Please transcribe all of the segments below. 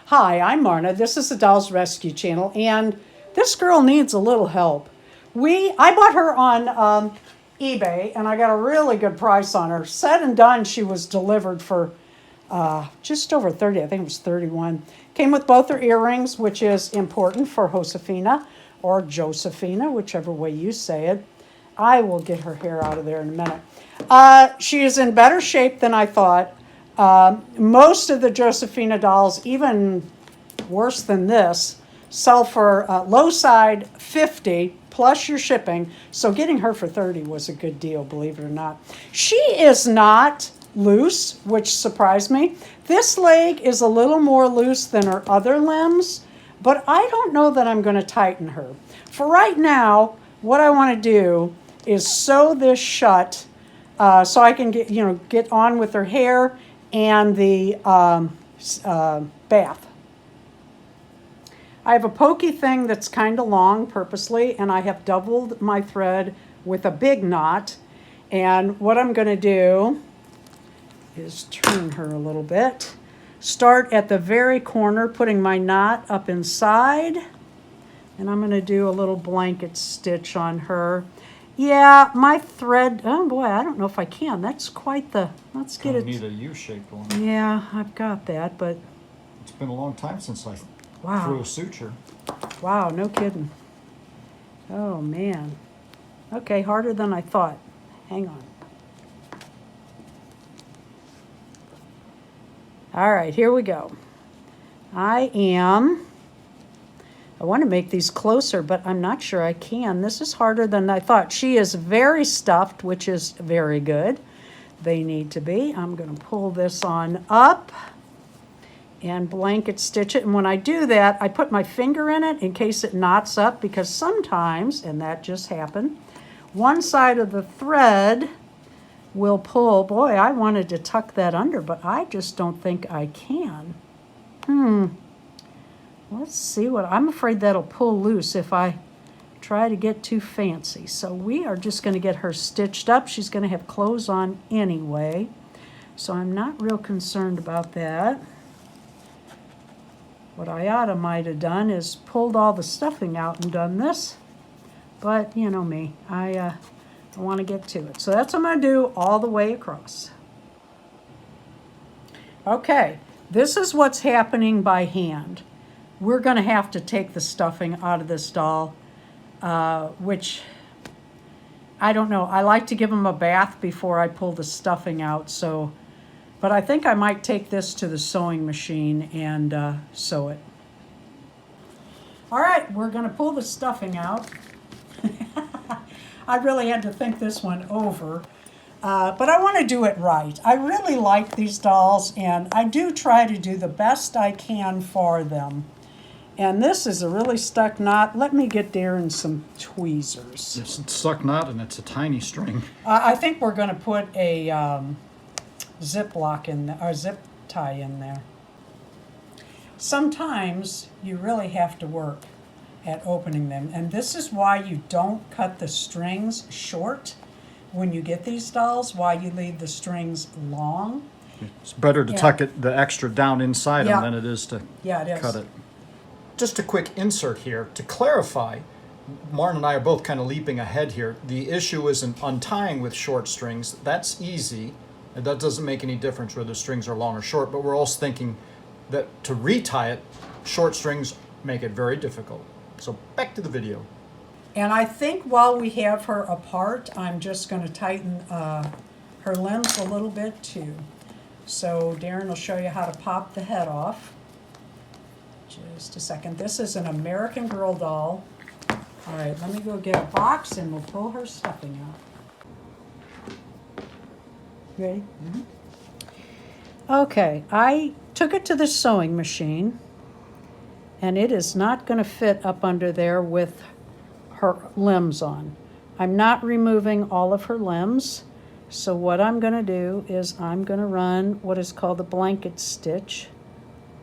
Hi, I'm Marna. This is the Dolls Rescue Channel, and this girl needs a little help. I bought her on eBay, and I got a really good price on her. Said and done, she was delivered for just over 30. I think it was 31. Came with both her earrings, which is important for Josefina or Josefina, whichever way you say it. I will get her hair out of there in a minute. She is in better shape than I thought. Most of the Josefina dolls, even worse than this, sell for low side 50 plus your shipping. So getting her for 30 was a good deal, believe it or not. She is not loose, which surprised me. This leg is a little more loose than her other limbs, but I don't know that I'm going to tighten her. For right now, what I want to do is sew this shut so I can get on with her hair and the bath. I have a pokey thing that's kind of long purposely, and I have doubled my thread with a big knot. And what I'm going to do is turn her a little bit. Start at the very corner, putting my knot up inside. And I'm going to do a little blanket stitch on her. Yeah, my thread, oh boy, I don't know if I can. That's quite the, let's get it. Need a U-shaped one. Yeah, I've got that, but. It's been a long time since I wow. threw a suture. Wow, no kidding. Oh man. Okay, harder than I thought. Hang on. All right, here we go. I want to make these closer, but I'm not sure I can. This is harder than I thought. She is very stuffed, which is very good. They need to be. I'm going to pull this on up and blanket stitch it. And when I do that, I put my finger in it in case it knots up, because sometimes, and that just happened, one side of the thread will pull. Boy, I wanted to tuck that under, but I just don't think I can. Let's see I'm afraid that'll pull loose if I try to get too fancy. So we are just going to get her stitched up. She's going to have clothes on anyway, so I'm not real concerned about that. What I might have done is pulled all the stuffing out and done this, but you know me, I want to get to it. So that's what I'm going to do all the way across. Okay, this is what's happening by hand. We're going to have to take the stuffing out of this doll, which I don't know. I like to give them a bath before I pull the stuffing out. But I think I might take this to the sewing machine and sew it. All right, we're going to pull the stuffing out. I really had to think this one over. But I want to do it right. I really like these dolls, and I do try to do the best I can for them. And this is a really stuck knot. Let me get Darren some tweezers. It's a stuck knot, and it's a tiny string. I think we're going to put a zip lock in there, or zip tie in there. Sometimes you really have to work at opening them. And this is why you don't cut the strings short when you get these dolls, why you leave the strings long. It's better to tuck it the extra down inside them than it is to cut it. Just a quick insert here to clarify. Martin and I are both kind of leaping ahead here. The issue isn't untying with short strings. That's easy. And that doesn't make any difference whether the strings are long or short, but we're also thinking that to retie it, short strings make it very difficult. So back to the video. And I think while we have her apart, I'm just going to tighten her limbs a little bit too. So Darren will show you how to pop the head off. Just a second. This is an American Girl doll. All right, let me go get a box and we'll pull her stuffing out. Ready? Mm-hmm. Okay, I took it to the sewing machine, and it is not going to fit up under there with her limbs on. I'm not removing all of her limbs, so what I'm going to do is I'm going to run what is called the blanket stitch,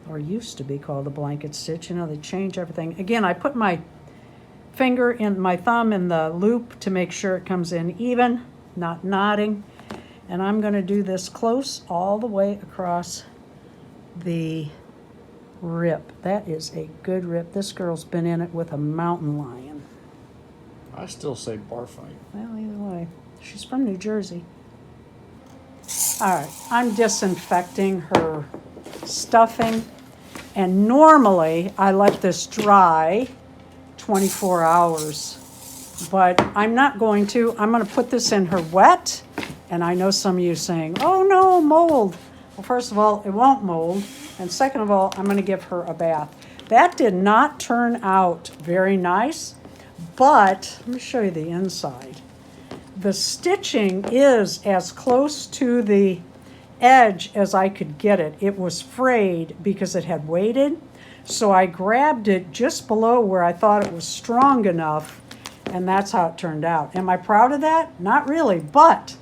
or used to be called the blanket stitch. You know, they change everything. Again, I put my finger and my thumb in the loop to make sure it comes in even, not knotting. And I'm going to do this close all the way across the rip. That is a good rip. This girl's been in it with a mountain lion. I still say bar fight. Well, either way. She's from New Jersey. All right, I'm disinfecting her stuffing. And normally I let this dry 24 hours. But I'm not going to. I'm going to put this in her wet. And I know some of you saying, oh no, mold. Well, first of all, it won't mold. And second of all, I'm going to give her a bath. That did not turn out very nice. But let me show you the inside. The stitching is as close to the edge as I could get it. It was frayed because it had weighted. So I grabbed it just below where I thought it was strong enough. And that's how it turned out. Am I proud of that? Not really, but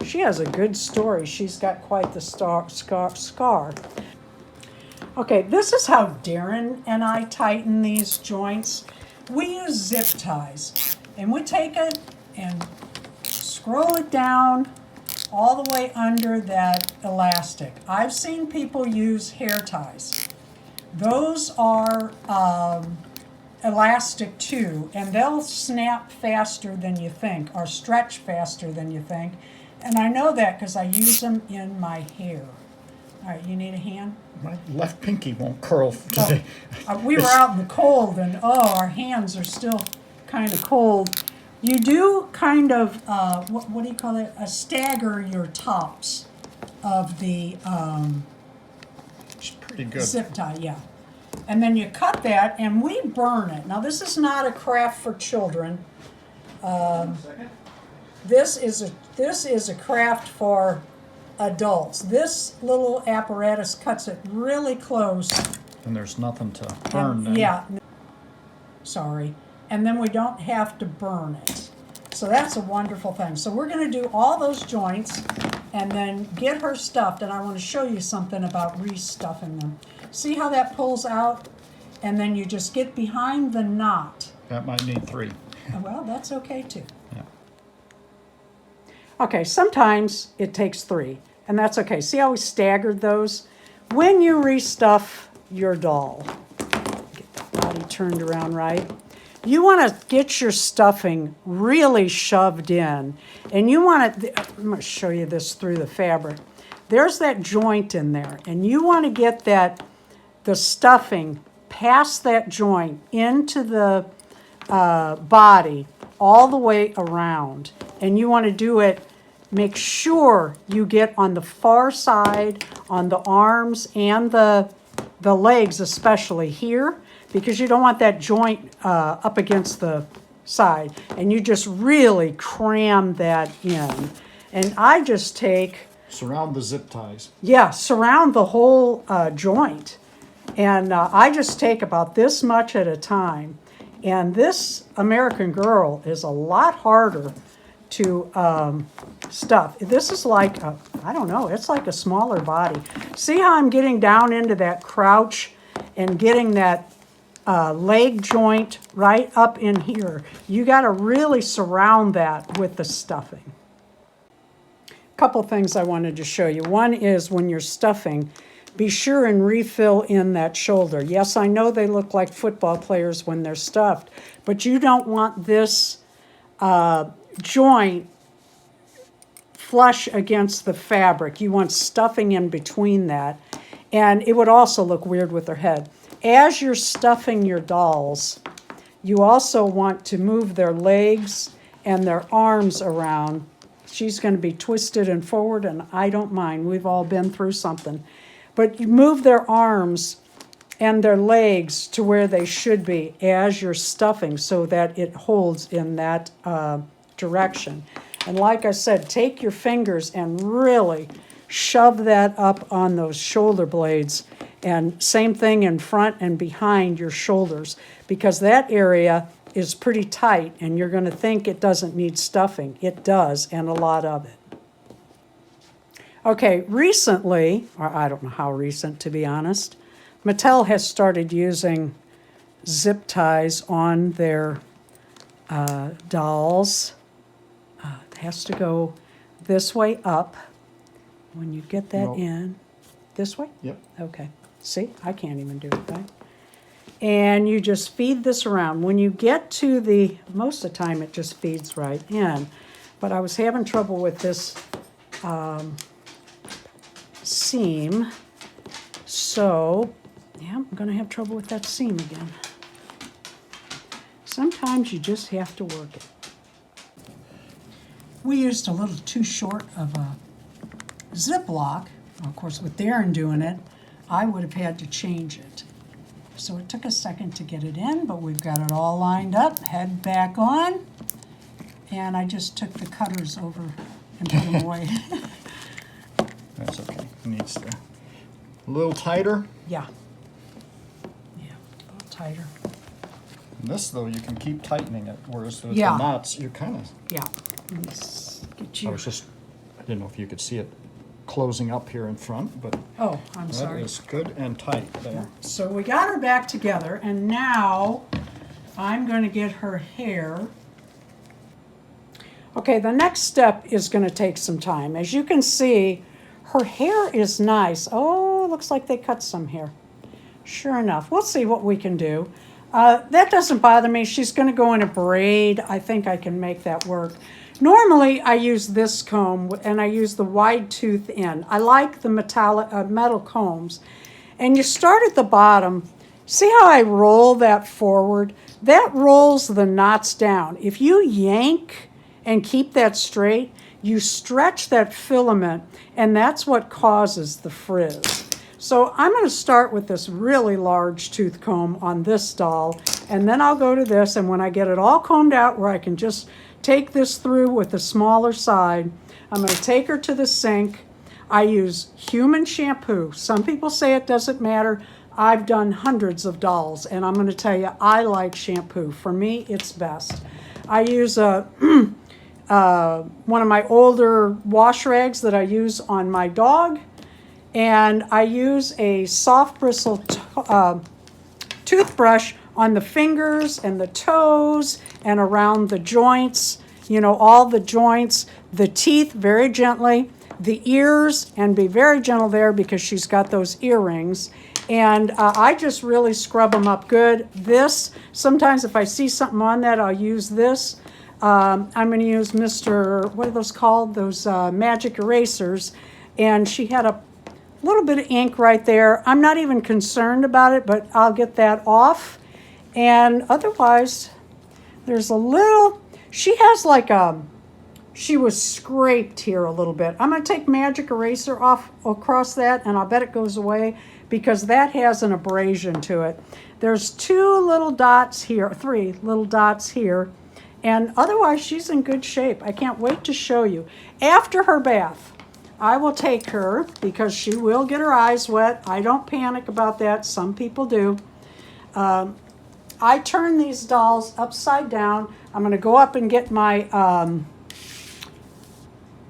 she has a good story. She's got quite the scar. Okay, this is how Darren and I tighten these joints. We use zip ties. And we take it and scroll it down all the way under that elastic. I've seen people use hair ties. Those are elastic too, and they'll snap faster than you think, or stretch faster than you think. And I know that because I use them in my hair. All right, you need a hand? My left pinky won't curl today. We were out in the cold, and our hands are still kind of cold. You do kind of, what do you call it? Stagger your tops of the It's pretty good. zip tie, yeah. And then you cut that, and we burn it. Now, this is not a craft for children. This is a craft for adults. This little apparatus cuts it really close. And there's nothing to burn then. Yeah. Sorry. And then we don't have to burn it. So that's a wonderful thing. So we're going to do all those joints and then get her stuffed. And I want to show you something about restuffing them. See how that pulls out? And then you just get behind the knot. That might need 3. Well, that's okay too. Yeah. Okay, sometimes it takes 3, and that's okay. See how we staggered those? When you restuff your doll, get the body turned around right, you want to get your stuffing really shoved in. And you want to, I'm going to show you this through the fabric. There's that joint in there, and you want to get the stuffing past that joint into the body all the way around. And you want to do it, make sure you get on the far side, on the arms and the legs, especially here, because you don't want that joint up against the side. And you just really cram that in. And I just take... Surround the zip ties. Yeah, surround the whole joint. And I just take about this much at a time. And this American Girl is a lot harder to stuff. This is like, I don't know, it's like a smaller body. See how I'm getting down into that crouch and getting that leg joint right up in here? You got to really surround that with the stuffing. Couple things I wanted to show you. One is when you're stuffing, be sure and refill in that shoulder. Yes, I know they look like football players when they're stuffed, but you don't want this joint flush against the fabric. You want stuffing in between that, and it would also look weird with their head. As you're stuffing your dolls, you also want to move their legs and their arms around. She's going to be twisted and forward, and I don't mind. We've all been through something. But you move their arms and their legs to where they should be as you're stuffing so that it holds in that direction. And like I said, take your fingers and really shove that up on those shoulder blades. And same thing in front and behind your shoulders, because that area is pretty tight and you're going to think it doesn't need stuffing. It does, and a lot of it. Okay, recently, or I don't know how recent to be honest, Mattel has started using zip ties on their dolls. It has to go this way up. When you get that in, this way? Yep. Okay. See, I can't even do it, right? And you just feed this around. When you get to the, most of the time it just feeds right in. But I was having trouble with this seam. So, yeah, I'm going to have trouble with that seam again. Sometimes you just have to work it. We used a little too short of a Ziploc. Of course, with Darren doing it, I would have had to change it. So it took a second to get it in, but we've got it all lined up, head back on. And I just took the cutters over and put them away. That's okay. It needs to a little tighter. Yeah. Yeah, a little tighter. And this, though, you can keep tightening it, whereas with Yeah. the knots, you're kind of... Yeah. Let's get you. I didn't know if you could see it closing up here in front, but Oh, I'm sorry. that is good and tight there. So we got her back together, and now I'm going to get her hair. Okay, the next step is going to take some time. As you can see, her hair is nice. Oh, looks like they cut some hair. Sure enough. We'll see what we can do. That doesn't bother me. She's going to go in a braid. I think I can make that work. Normally, I use this comb, and I use the wide tooth end. I like the metal combs. And you start at the bottom. See how I roll that forward? That rolls the knots down. If you yank and keep that straight, you stretch that filament, and that's what causes the frizz. So I'm going to start with this really large tooth comb on this doll, and then I'll go to this, and when I get it all combed out where I can just take this through with the smaller side, I'm going to take her to the sink. I use human shampoo. Some people say it doesn't matter. I've done hundreds of dolls, and I'm going to tell you, I like shampoo. For me, it's best. I use one of my older wash rags that I use on my dog, and I use a soft bristle toothbrush on the fingers and the toes and around the joints, all the joints, the teeth very gently, the ears, and be very gentle there because she's got those earrings. And I just really scrub them up good. This, sometimes if I see something on that, I'll use this. I'm going to use what are those called? Those magic erasers. And she had a little bit of ink right there. I'm not even concerned about it, but I'll get that off. And otherwise, there's a little, she has she was scraped here a little bit. I'm going to take magic eraser off across that, and I'll bet it goes away because that has an abrasion to it. There's 2 little dots here, 3 little dots here, and otherwise she's in good shape. I can't wait to show you. After her bath, I will take her because she will get her eyes wet. I don't panic about that. Some people do. I turn these dolls upside down. I'm going to go up and get my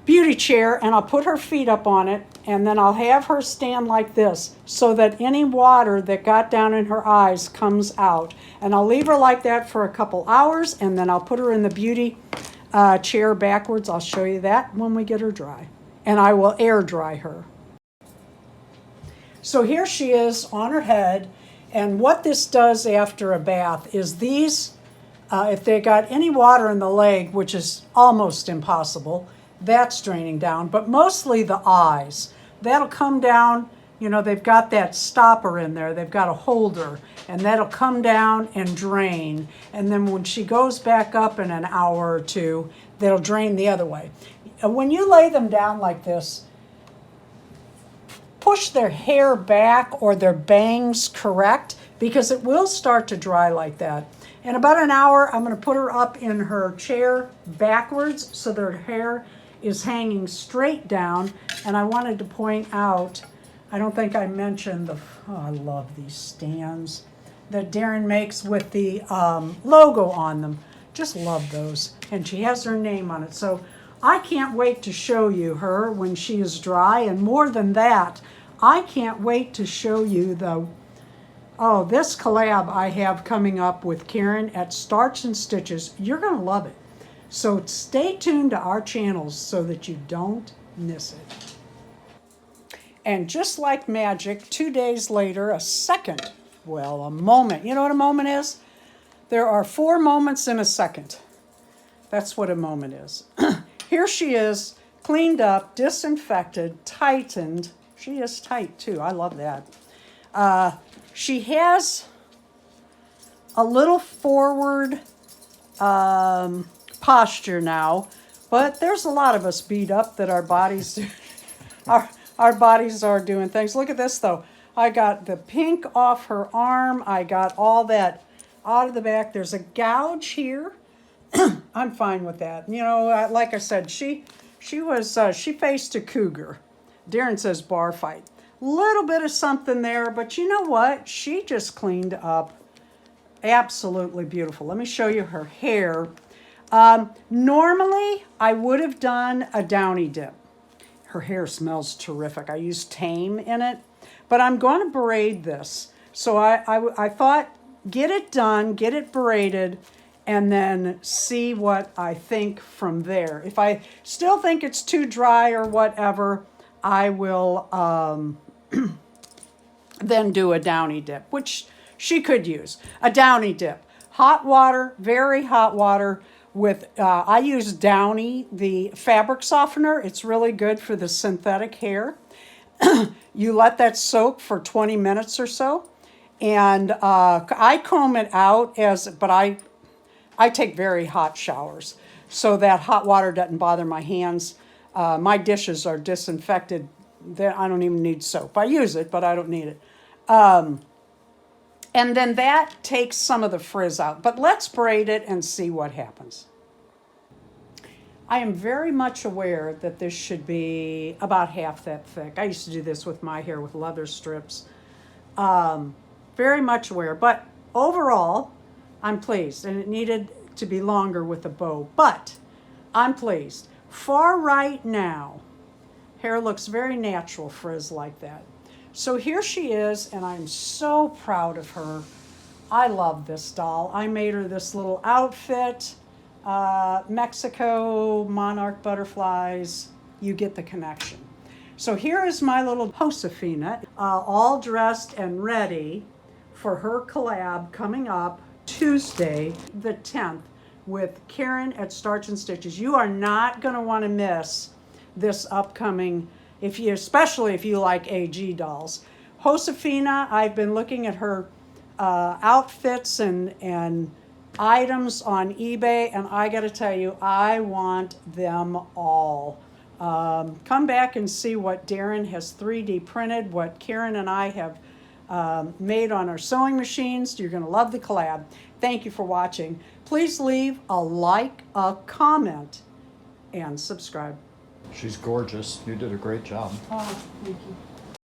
beauty chair, and I'll put her feet up on it, and then I'll have her stand like this so that any water that got down in her eyes comes out. And I'll leave her like that for a couple hours, and then I'll put her in the beauty chair backwards. I'll show you that when we get her dry. And I will air dry her. So here she is on her head, and what this does after a bath is these, if they got any water in the leg, which is almost impossible, that's draining down, but mostly the eyes. That'll come down, they've got that stopper in there, they've got a holder, and that'll come down and drain. And then when she goes back up in an hour or 2, that'll drain the other way. And when you lay them down like this, push their hair back or their bangs correct, because it will start to dry like that. In about an hour, I'm going to put her up in her chair backwards so that her hair is hanging straight down. And I wanted to point out, I don't think I mentioned I love these stands that Darren makes with the logo on them. Just love those. And she has her name on it. So I can't wait to show you her when she is dry. And more than that, I can't wait to show you this collab I have coming up with Karen at Starts and Stitches. You're going to love it. So stay tuned to our channels so that you don't miss it. And just like magic, 2 days later, a moment. You know what a moment is? There are 4 moments in a second. That's what a moment is. Here she is, cleaned up, disinfected, tightened. She is tight too. I love that. She has a little forward posture now, but there's a lot of us beat up that our bodies our bodies are doing things. Look at this though. I got the pink off her arm. I got all that out of the back. There's a gouge here. I'm fine with that. You know, like I said, she faced a cougar. Darren says bar fight. Little bit of something there, but you know what? She just cleaned up. Absolutely beautiful. Let me show you her hair. Normally, I would have done a downy dip. Her hair smells terrific. I used Tame in it, but I'm going to braid this. So I thought, get it done, get it braided, and then see what I think from there. If I still think it's too dry or whatever, I will then do a downy dip, which she could use. A downy dip. Hot water, very hot water with, I use Downy, the fabric softener. It's really good for the synthetic hair. You let that soak for 20 minutes or so. And I comb it out but I take very hot showers so that hot water doesn't bother my hands. My dishes are disinfected. I don't even need soap. I use it, but I don't need it. And then that takes some of the frizz out. But let's braid it and see what happens. I am very much aware that this should be about half that thick. I used to do this with my hair with leather strips. Very much aware. But overall, I'm pleased. And it needed to be longer with a bow. But I'm pleased. Far right now, hair looks very natural, frizz like that. So here she is, and I'm so proud of her. I love this doll. I made her this little outfit, Mexico, monarch butterflies. You get the connection. So here is my little Josefina, all dressed and ready for her collab coming up Tuesday, the 10th, with Karen at Starch and Stitches. You are not going to want to miss this upcoming, especially if you like AG dolls. Josefina, I've been looking at her outfits and items on eBay, and I got to tell you, I want them all. Come back and see what Darren has 3D printed, what Karen and I have made on our sewing machines. You're going to love the collab. Thank you for watching. Please leave a like, a comment, and subscribe. She's gorgeous. You did a great job. Oh, thank you.